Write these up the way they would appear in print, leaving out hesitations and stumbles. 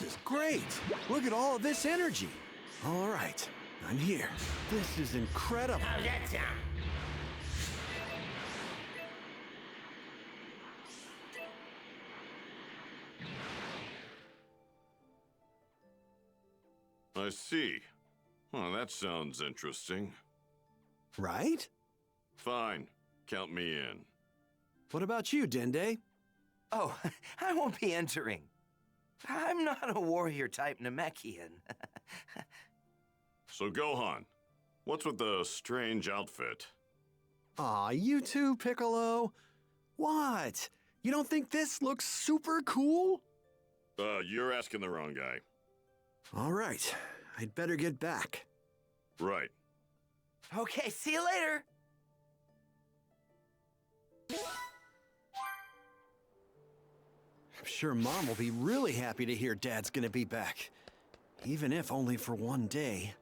This is great. Look at all of this energy. All right, I'm here. This is incredible. How's that sound? I see. Well, that sounds interesting. Right? Fine. Count me in. What about you, Dende? Oh, I won't be entering. I'm not a warrior-type Namekian. So, Gohan, what's with the strange outfit? Aw, you too, Piccolo? What? You don't think this looks super cool? You're asking the wrong guy. All right, I'd better get back. Right. Okay, see you later. I'm sure Mom will be really happy to hear Dad's gonna be back, even if only for one day.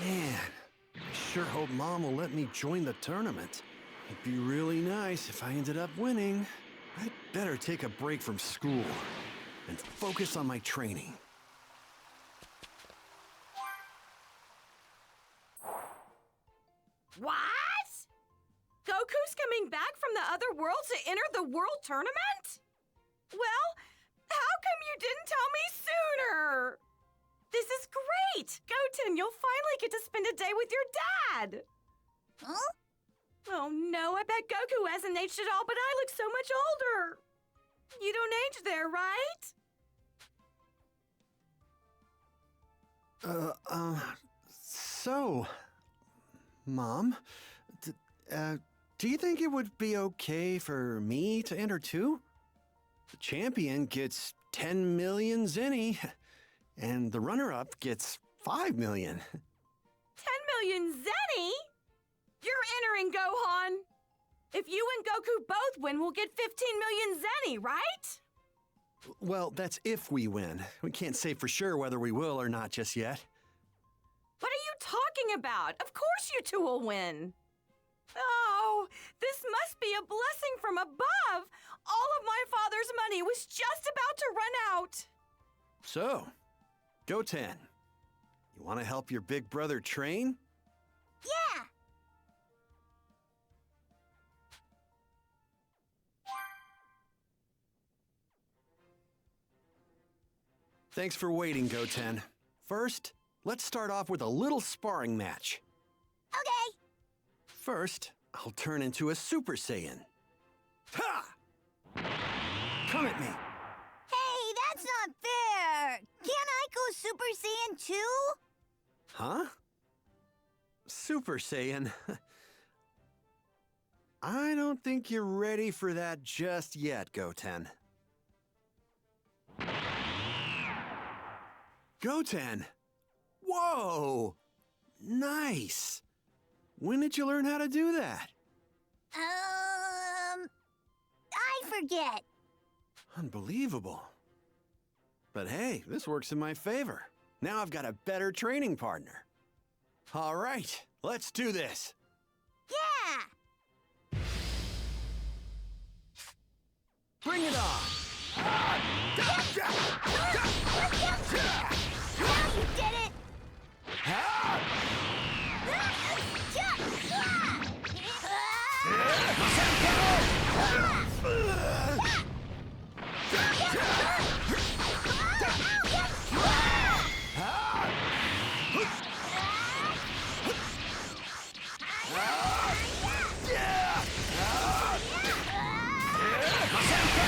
Man, I sure hope Mom will let me join the tournament. It'd be really nice if I ended up winning. I'd better take a break from school and focus on my training. What? Goku's coming back from the other world to enter the world tournament? Well, how come you didn't tell me sooner? This is great! Goten, you'll finally get to spend a day with your dad! Huh? Oh no, I bet Goku hasn't aged at all, but I look so much older! You don't age there, right? So, Mom, do you think it would be okay for me to enter too? The champion gets 10 million zenny, and the runner-up gets 5 million. 10 million zenny? You're entering, Gohan! If you and Goku both win, we'll get 15 million zenny, right? Well, that's if we win. We can't say for sure whether we will or not just yet. What are you talking about? Of course you two will win. Oh, this must be a blessing from above. All of my father's money was just about to run out. So, Goten, you want to help your big brother train? Yeah. Thanks for waiting, Goten. First, let's start off with a little sparring match. Okay. First, I'll turn into a Super Saiyan. Ha! Come at me. Hey, that's not fair. Can't I go Super Saiyan too? Huh? Super Saiyan? I don't think you're ready for that just yet, Goten. Goten! Whoa! Nice! When did you learn how to do that? I forget. Unbelievable. But hey, this works in my favor. Now I've got a better training partner. All right, let's do this. Yeah. Bring it on! Now you did it.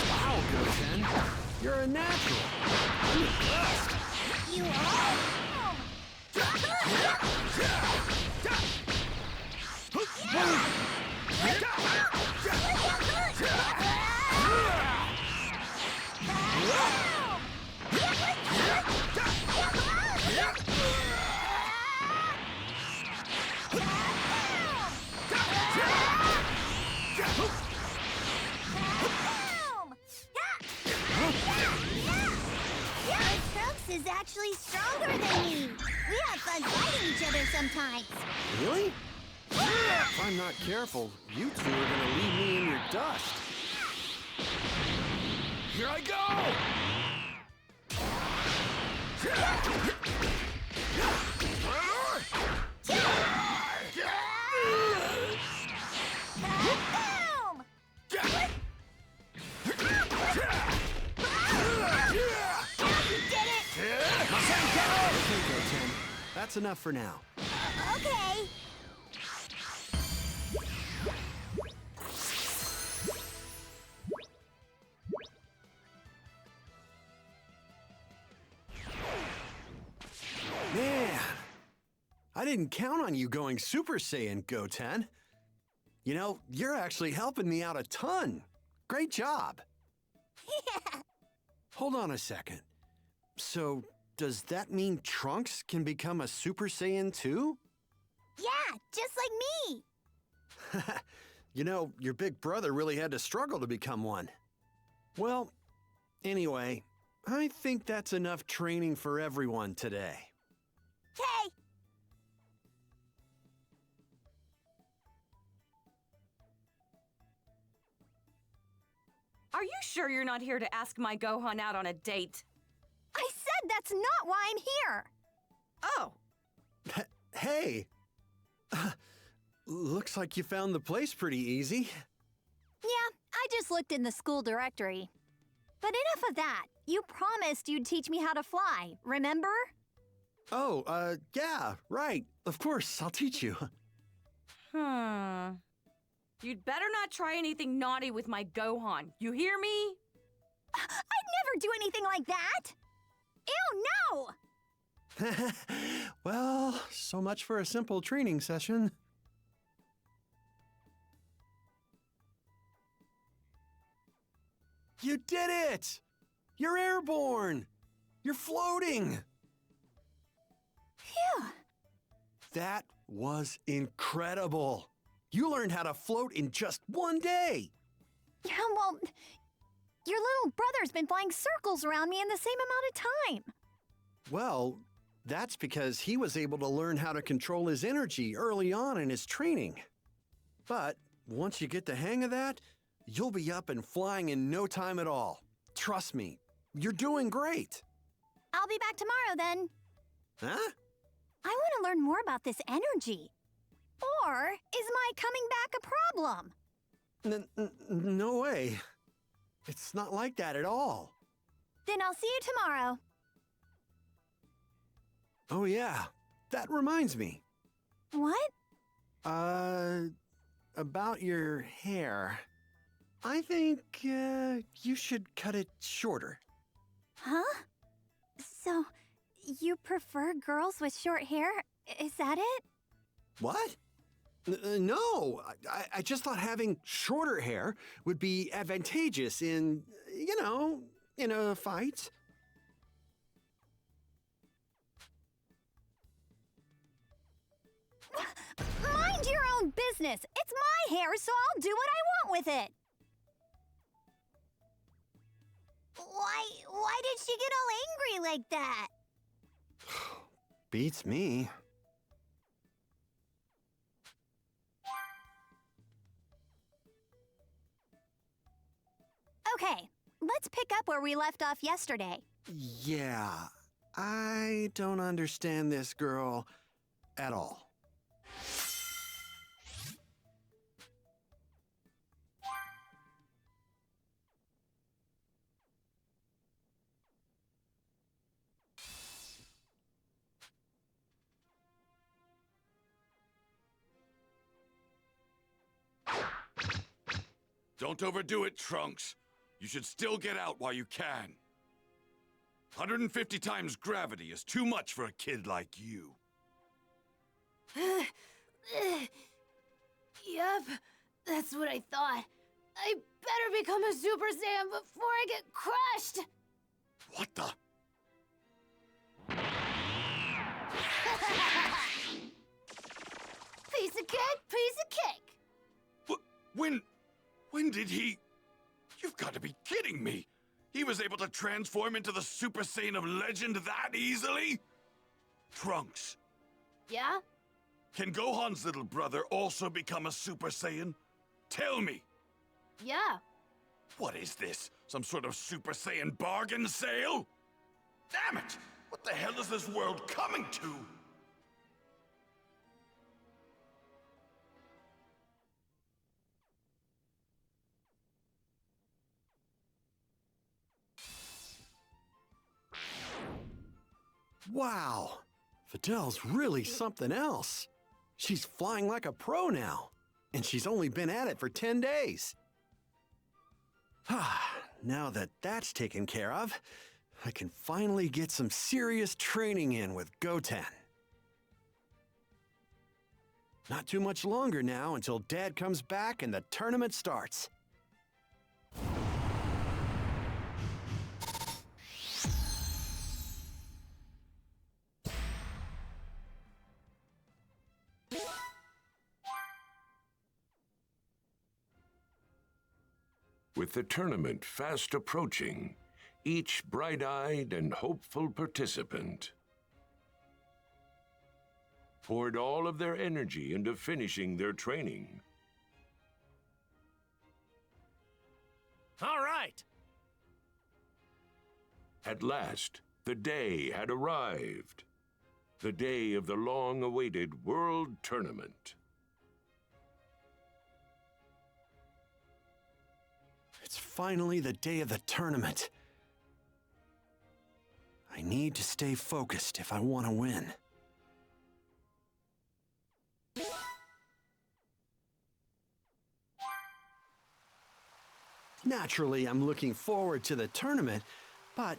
Wow, Goten, you're a natural. I'm impressed. You are. Trunks is actually stronger than me. We have fun fighting each other sometimes. Really? If I'm not careful, you two are gonna leave me in your dust. Here I go! Boom! You did it! Okay, Goten. That's enough for now. Okay. Man, I didn't count on you going Super Saiyan, Goten. You know, you're actually helping me out a ton. Great job. Hold on a second. So, does that mean Trunks can become a Super Saiyan too? Yeah, just like me. You know, your big brother really had to struggle to become one. Well, anyway, I think that's enough training for everyone today. Okay. Are you sure you're not here to ask my Gohan out on a date? I said that's not why I'm here. Oh, Hey! Looks like you found the place pretty easy. Yeah, I just looked in the school directory. But enough of that. You promised you'd teach me how to fly, remember? Oh, yeah, right. Of course, I'll teach you. You'd better not try anything naughty with my Gohan. You hear me? I'd never do anything like that. Ew, no! Well, so much for a simple training session. You did it! You're airborne! You're floating! Phew. That was incredible! You learned how to float in just one day! Yeah, well, your little brother's been flying circles around me in the same amount of time. Well, that's because he was able to learn how to control his energy early on in his training. But once you get the hang of that, you'll be up and flying in no time at all. Trust me, you're doing great. I'll be back tomorrow then. Huh? I want to learn more about this energy. Or is my coming back a problem? No way. It's not like that at all. Then I'll see you tomorrow. Oh yeah, that reminds me. What? About your hair. I think, you should cut it shorter. Huh? So, you prefer girls with short hair? Is that it? What? No, I just thought having shorter hair would be advantageous in, in a fight. Mind your own business. It's my hair, so I'll do what I want with it. Why did she get all angry like that? Beats me. Okay, let's pick up where we left off yesterday. Yeah, I don't understand this girl at all. Don't overdo it, Trunks. You should still get out while you can. 150 times gravity is too much for a kid like you. Yup, that's what I thought. I better become a Super Saiyan before I get crushed! What the? Piece of cake, piece of cake! When did he... You've got to be kidding me! He was able to transform into the Super Saiyan of legend that easily? Trunks, Yeah? Can Gohan's little brother also become a Super Saiyan? Tell me! Yeah. What is this? Some sort of Super Saiyan bargain sale? Damn it! What the hell is this world coming to? Wow, Fidel's really something else. She's flying like a pro now, and she's only been at it for 10 days. Now that that's taken care of, I can finally get some serious training in with Goten. Not too much longer now until Dad comes back and the tournament starts. With the tournament fast approaching, each bright-eyed and hopeful participant poured all of their energy into finishing their training. All right. At last, the day had arrived. The day of the long-awaited World Tournament. It's finally the day of the tournament. I need to stay focused if I want to win. Naturally, I'm looking forward to the tournament, but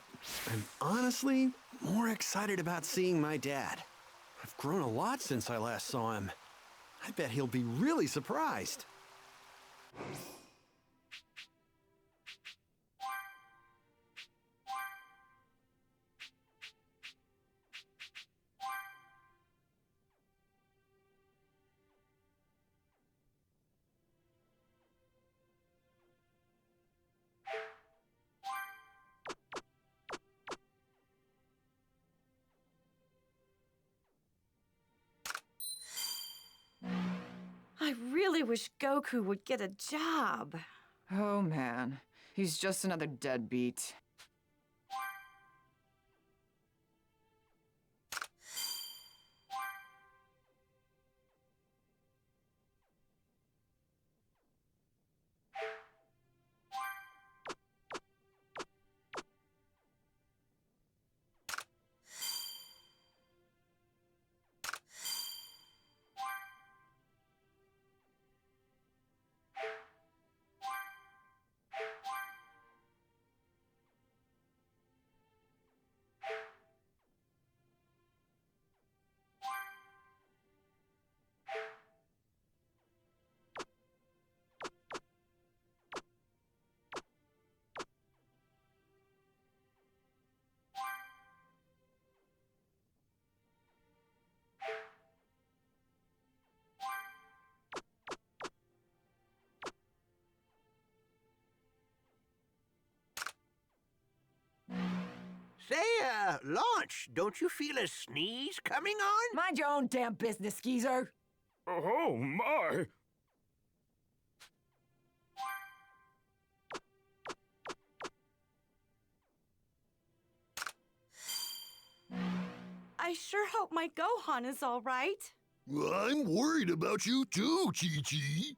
I'm honestly more excited about seeing my dad. I've grown a lot since I last saw him. I bet he'll be really surprised. I really wish Goku would get a job. Oh man, he's just another deadbeat. Say, Launch, don't you feel a sneeze coming on? Mind your own damn business, Skeezer. Oh, my! I sure hope my Gohan is all right. I'm worried about you too, Chi-Chi.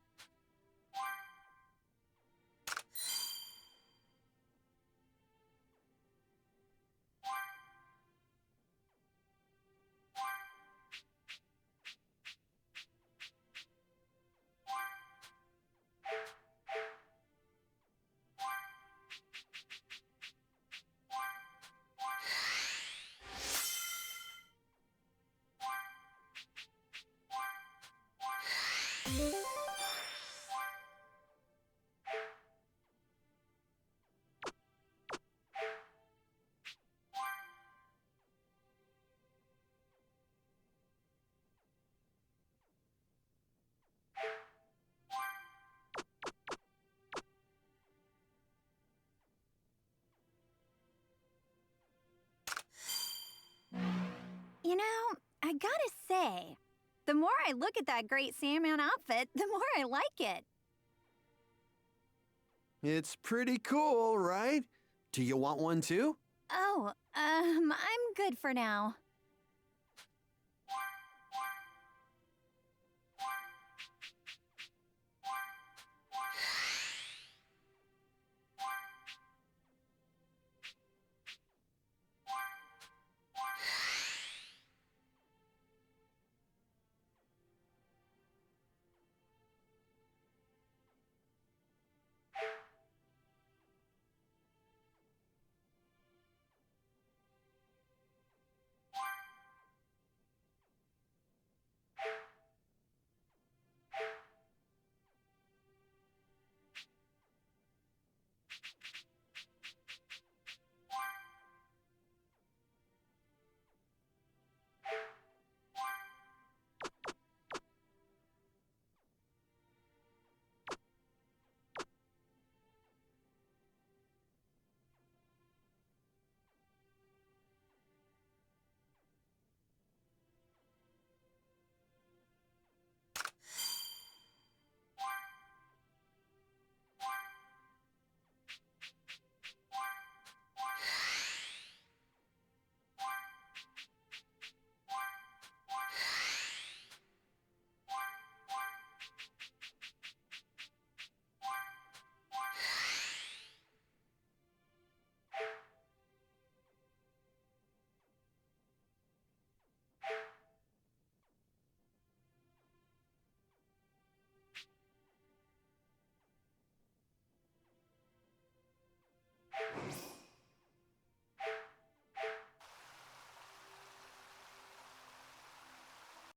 You know, I I gotta say, the more I look at that great Sandman outfit, the more I like it. It's pretty cool, right? Do you want one too? Oh, I'm good for now.